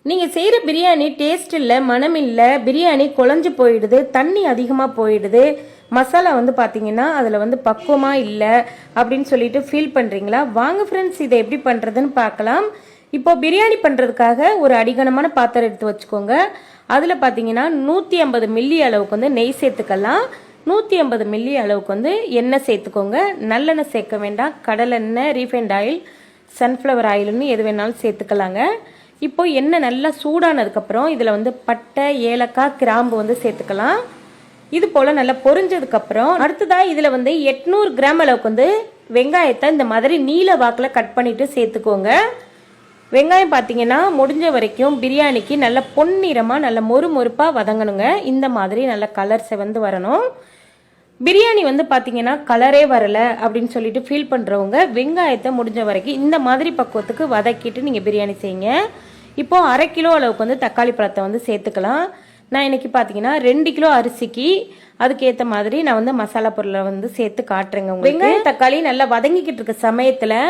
நீங்கள் செய்கிற பிரியாணி டேஸ்ட் இல்லை, மனம் இல்லை, பிரியாணி குழஞ்சு போயிடுது, தண்ணி அதிகமாக போயிடுது, மசாலா வந்து பார்த்தீங்கன்னா அதில் வந்து பக்குவமாக இல்லை அப்படின்னு சொல்லிட்டு ஃபீல் பண்ணுறீங்களா? வாங்க ஃப்ரெண்ட்ஸ், இதை எப்படி பண்ணுறதுன்னு பார்க்கலாம். இப்போ பிரியாணி பண்ணுறதுக்காக ஒரு அடிகனமான பாத்திரம் எடுத்து வச்சுக்கோங்க. அதில் பார்த்தீங்கன்னா 150 மில்லி அளவுக்கு வந்து நெய் சேர்த்துக்கலாம். 150 மில்லி அளவுக்கு வந்து எண்ணெய் சேர்த்துக்கோங்க. நல்லெண்ணெய் சேர்க்க வேண்டாம், கடலெண்ணெய், ரீஃபைண்ட் ஆயில், சன்ஃப்ளவர் ஆயில்னு எது வேணாலும் சேர்த்துக்கலாங்க. இப்போ எண்ணெய் நல்லா சூடானதுக்கப்புறம் இதில் வந்து பட்டை, ஏலக்காய், கிராம்பு வந்து சேர்த்துக்கலாம். இது போல் நல்லா பொரிஞ்சதுக்கப்புறம் அடுத்ததாக இதில் வந்து 800 கிராம் அளவுக்கு வந்து வெங்காயத்தை இந்த மாதிரி நீல வாக்கில் கட் பண்ணிவிட்டு சேர்த்துக்கோங்க. வெங்காயம் பார்த்தீங்கன்னா முடிஞ்ச வரைக்கும் பிரியாணிக்கு நல்ல பொன்னிறமாக நல்ல மொறுமொறுப்பாக வதங்கணுங்க. இந்த மாதிரி நல்ல கலர் செவந்து வரணும். பிரியாணி வந்து பார்த்தீங்கன்னா கலரே வரலை அப்படின்னு சொல்லிட்டு ஃபீல் பண்ணுறவங்க வெங்காயத்தை முடிஞ்ச வரைக்கும் இந்த மாதிரி பக்குவத்துக்கு வதக்கிட்டு நீங்கள் பிரியாணி செய்யுங்க. இப்போது 1/2 கிலோ அளவுக்கு வந்து தக்காளி பழத்தை வந்து சேர்த்துக்கலாம். நான் இன்றைக்கி பார்த்தீங்கன்னா 2 கிலோ அரிசிக்கு அதுக்கேற்ற மாதிரி நான் வந்து மசாலா பொருளை வந்து சேர்த்து காட்டுறேங்க. வெங்காயம் தக்காளி நல்லா வதங்கிக்கிட்டு இருக்க சமயத்தில்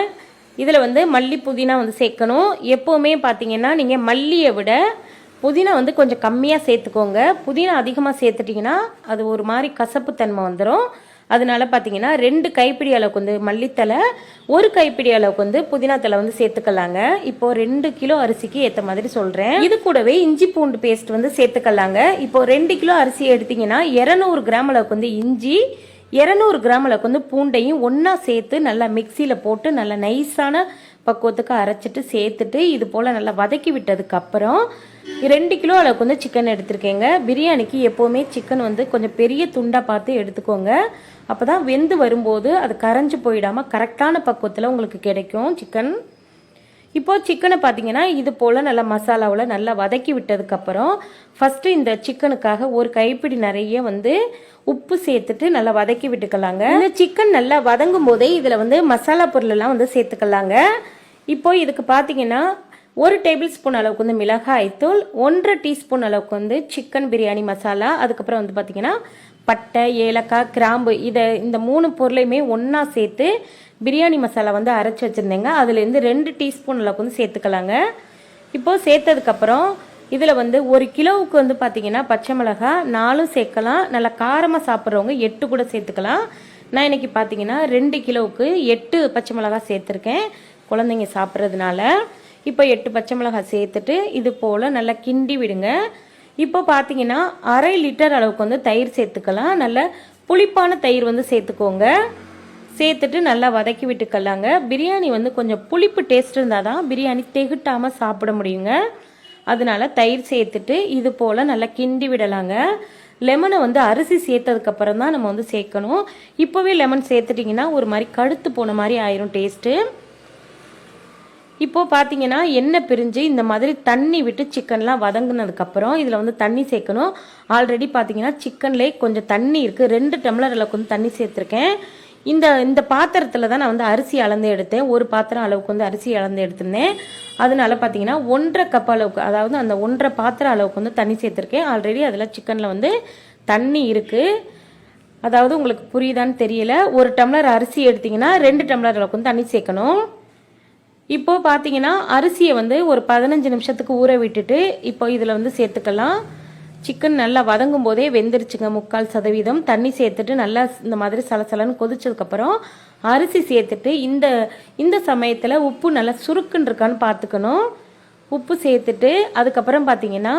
இதில் வந்து மல்லி, புதினா வந்து சேர்க்கணும். எப்போவுமே பார்த்தீங்கன்னா நீங்கள் மல்லியை விட புதினா வந்து கொஞ்சம் கம்மியாக சேர்த்துக்கோங்க. புதினா அதிகமாக சேர்த்துட்டிங்கன்னா அது ஒரு மாதிரி கசப்பு தன்மை வந்துடும். அதனால பார்த்தீங்கன்னா 2 கைப்பிடி அளவுக்கு வந்து மல்லித்தலை, 1 கைப்பிடி அளவுக்கு வந்து புதினா தலை வந்து சேர்த்துக்கலாங்க. இப்போது 2 கிலோ அரிசிக்கு ஏற்ற மாதிரி சொல்கிறேன். இது கூடவே இஞ்சி பூண்டு பேஸ்ட் வந்து சேர்த்துக்கலாங்க. இப்போ 2 கிலோ அரிசி எடுத்திங்கன்னா 200 கிராம் அளவுக்கு வந்து இஞ்சி, 200 கிராம் அளவுக்கு வந்து பூண்டையும் ஒன்றா சேர்த்து நல்லா மிக்சியில் போட்டு நல்லா நைஸான பக்குவத்துக்கு அரைச்சிட்டு சேர்த்துட்டு இது போல் நல்லா வதக்கி விட்டதுக்கப்புறம் 2 கிலோ அளவுக்கு வந்து சிக்கன் எடுத்துருக்கேங்க. பிரியாணிக்கு எப்போவுமே சிக்கன் வந்து கொஞ்சம் பெரிய துண்டாக பார்த்து எடுத்துக்கோங்க. அப்போ தான் வெந்து வரும்போது அது கரைஞ்சி போயிடாமல் கரெக்டான பக்குவத்தில் உங்களுக்கு கிடைக்கும் சிக்கன். இப்போது சிக்கனை பார்த்தீங்கன்னா இது போல் நல்லா மசாலாவில் நல்லா வதக்கி விட்டதுக்கப்புறம் ஃபஸ்ட்டு இந்த சிக்கனுக்காக ஒரு கைப்பிடி நிறைய வந்து உப்பு சேர்த்துட்டு நல்லா வதக்கி விட்டுக்கலாங்க. இந்த சிக்கன் நல்லா வதங்கும் போதே இதில் வந்து மசாலா பொருளெல்லாம் வந்து சேர்த்துக்கலாங்க. இப்போ இதுக்கு பார்த்தீங்கன்னா 1 டேபிள் ஸ்பூன் அளவுக்கு வந்து மிளகாய்த்தூள், 1/2 டீஸ்பூன் அளவுக்கு வந்து சிக்கன் பிரியாணி மசாலா, அதுக்கப்புறம் வந்து பார்த்தீங்கன்னா பட்டை, ஏலக்காய், கிராம்பு, இந்த 3 பொருளையுமே ஒன்றா சேர்த்து பிரியாணி மசாலா வந்து அரைச்சி வச்சுருந்தேங்க. அதுலேருந்து 2 டீஸ்பூன் அளவுக்கு வந்து சேர்த்துக்கலாங்க. இப்போது சேர்த்ததுக்கப்புறம் இதில் வந்து 1 கிலோவுக்கு வந்து பார்த்தீங்கன்னா பச்சை மிளகாய் 4 சேர்க்கலாம். நல்லா காரமாக சாப்பிட்றவங்க 8 கூட சேர்த்துக்கலாம். நான் இன்றைக்கி பார்த்தீங்கன்னா 2 கிலோவுக்கு 8 பச்சை மிளகாய் சேர்த்துருக்கேன் குழந்தைங்க சாப்பிட்றதுனால. இப்போ 8 பச்சை மிளகாய் சேர்த்துட்டு இது போல் நல்லா கிண்டி விடுங்க. இப்போ பார்த்தீங்கன்னா 1/2 லிட்டர் அளவுக்கு வந்து தயிர் சேர்த்துக்கலாம். நல்ல புளிப்பான தயிர் வந்து சேர்த்துக்கோங்க. சேர்த்துட்டு நல்லா வதக்கி விட்டுக்கலாங்க. பிரியாணி வந்து கொஞ்சம் புளிப்பு டேஸ்ட் இருந்தால் தான் பிரியாணி திகட்டாமல் சாப்பிட முடியுங்க. அதனால தயிர் சேர்த்துட்டு இது போல் நல்லா கிண்டி விடலாங்க. லெமனை வந்து அரிசி சேர்த்ததுக்கப்புறம் தான் நம்ம வந்து சேர்க்கணும். இப்போவே லெமன் சேர்த்துட்டிங்கன்னா ஒரு மாதிரி கடுத்து போன மாதிரி ஆயிரும் டேஸ்ட்டு. இப்போது பார்த்தீங்கன்னா எண்ணெய் பிரிஞ்சு இந்த மாதிரி தண்ணி விட்டு சிக்கன்லாம் வதங்கினதுக்கப்புறம் இதில் வந்து தண்ணி சேர்க்கணும். ஆல்ரெடி பார்த்தீங்கன்னா சிக்கன்லேயே கொஞ்சம் தண்ணி இருக்குது. 2 டம்ளர் அளவுக்கு வந்து தண்ணி சேர்த்துருக்கேன். இந்த பாத்திரத்தில் தான் நான் வந்து அரிசி அளந்து எடுத்தேன். ஒரு பாத்திரம் அளவுக்கு வந்து அரிசி அளந்து எடுத்திருந்தேன். அதனால பார்த்தீங்கன்னா 1/2 கப் அளவுக்கு, அதாவது அந்த 1/2 பாத்திரம் அளவுக்கு வந்து தண்ணி சேர்த்துருக்கேன். ஆல்ரெடி அதில் சிக்கனில் வந்து தண்ணி இருக்குது. அதாவது உங்களுக்கு புரியுதான்னு தெரியல. 1 டம்ளர் அரிசி எடுத்திங்கன்னா 2 டம்ளர் அளவுக்கு வந்து தண்ணி சேர்க்கணும். இப்போது பார்த்தீங்கன்னா அரிசியை வந்து ஒரு 15 நிமிஷத்துக்கு ஊற விட்டுட்டு இப்போ இதில் வந்து சேர்த்துக்கலாம். சிக்கன் நல்லா வதங்கும் போதே வெந்துருச்சுங்க 3/4%. தண்ணி சேர்த்துட்டு நல்லா இந்த மாதிரி சலசலன்னு கொதிச்சதுக்கப்புறம் அரிசி சேர்த்துட்டு இந்த சமயத்தில் உப்பு நல்லா சுருக்குன்னு இருக்கான்னு பார்த்துக்கணும். உப்பு சேர்த்துட்டு அதுக்கப்புறம் பார்த்தீங்கன்னா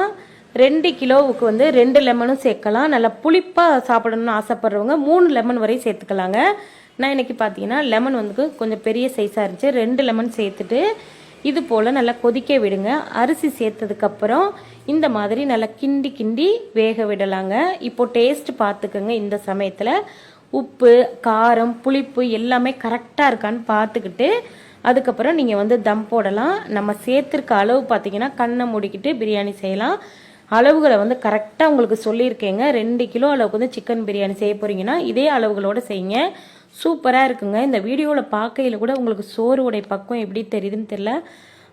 2 கிலோவுக்கு வந்து 2 லெமனும் சேர்க்கலாம். நல்லா புளிப்பாக சாப்பிடணும்னு ஆசைப்படுறவங்க 3 லெமன் வரை சேர்த்துக்கலாங்க. நான் இன்றைக்கி பார்த்தீங்கன்னா லெமன் வந்து கொஞ்சம் பெரிய சைஸாக இருந்துச்சு. 2 லெமன் சேர்த்துட்டு இது போல் நல்லா கொதிக்க விடுங்க. அரிசி சேர்த்ததுக்கப்புறம் இந்த மாதிரி நல்லா கிண்டி வேக விடலாங்க. இப்போது டேஸ்ட் பார்த்துக்கோங்க. இந்த சமயத்தில் உப்பு, காரம், புளிப்பு எல்லாமே கரெக்டாக இருக்கான்னு பார்த்துக்கிட்டு அதுக்கப்புறம் நீங்கள் வந்து தம் போடலாம். நம்ம சேர்த்துருக்க அளவு பார்த்தீங்கன்னா கண்ணை மூடிக்கிட்டு பிரியாணி செய்யலாம். அளவுகளை வந்து கரெக்டாக உங்களுக்கு சொல்லியிருக்கேங்க. 2 கிலோ அளவுக்கு வந்து சிக்கன் பிரியாணி செய்ய போகிறீங்கன்னா இதே அளவுகளோடு செய்யுங்க. சூப்பராக இருக்குங்க. இந்த வீடியோவில் பார்க்கையில் கூட உங்களுக்கு சோறு உடை பக்கம் எப்படி தெரியுதுன்னு தெரியல.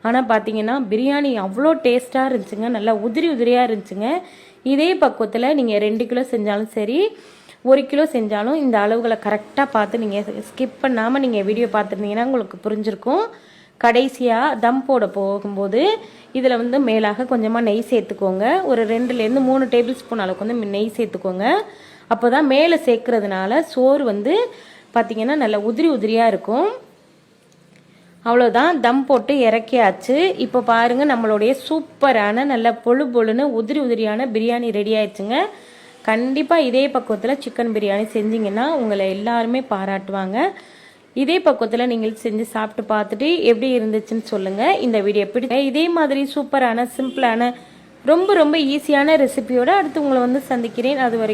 ஆனால் பார்த்தீங்கன்னா பிரியாணி அவ்வளோ டேஸ்ட்டாக இருந்துச்சுங்க. நல்லா உதிரியாக இருந்துச்சுங்க. இதே பக்குவத்தில் நீங்கள் 2 கிலோ செஞ்சாலும் சரி, 1 கிலோ செஞ்சாலும் இந்த அளவுகளை கரெக்டாக பார்த்து நீங்கள் ஸ்கிப் பண்ணாமல் நீங்கள் வீடியோ பார்த்துருந்தீங்கன்னா உங்களுக்கு புரிஞ்சிருக்கும். கடைசியாக தம் போட போகும்போது இதில் வந்து மேலாக கொஞ்சமாக நெய் சேர்த்துக்கோங்க. ஒரு 2லேருந்து 3 டேபிள் ஸ்பூன் அளவுக்கு வந்து நெய் சேர்த்துக்கோங்க. அப்போ தான் மேலே சேர்க்கறதுனால சோறு வந்து பார்த்திங்கன்னா நல்லா உதிரி உதிரியாக இருக்கும். அவ்வளோதான், தம் போட்டு இறக்கியாச்சு. இப்போ பாருங்கள், நம்மளுடைய சூப்பரான நல்ல பொழு பொழுன்னு உதிரி உதிரியான பிரியாணி ரெடி ஆயிடுச்சுங்க. கண்டிப்பாக இதே பக்குவத்தில் சிக்கன் பிரியாணி செஞ்சிங்கன்னா உங்களை எல்லாருமே பாராட்டுவாங்க. இதே பக்குவத்தில் நீங்கள் செஞ்சு சாப்பிட்டு பார்த்துட்டு எப்படி இருந்துச்சுன்னு சொல்லுங்கள். இந்த வீடியோ எப்படி இதே மாதிரி சூப்பரான சிம்பிளான ரொம்ப ரொம்ப ஈஸியான ரெசிபியோடு அடுத்து உங்களை வந்து சந்திக்கிறேன். அது வரைக்கும்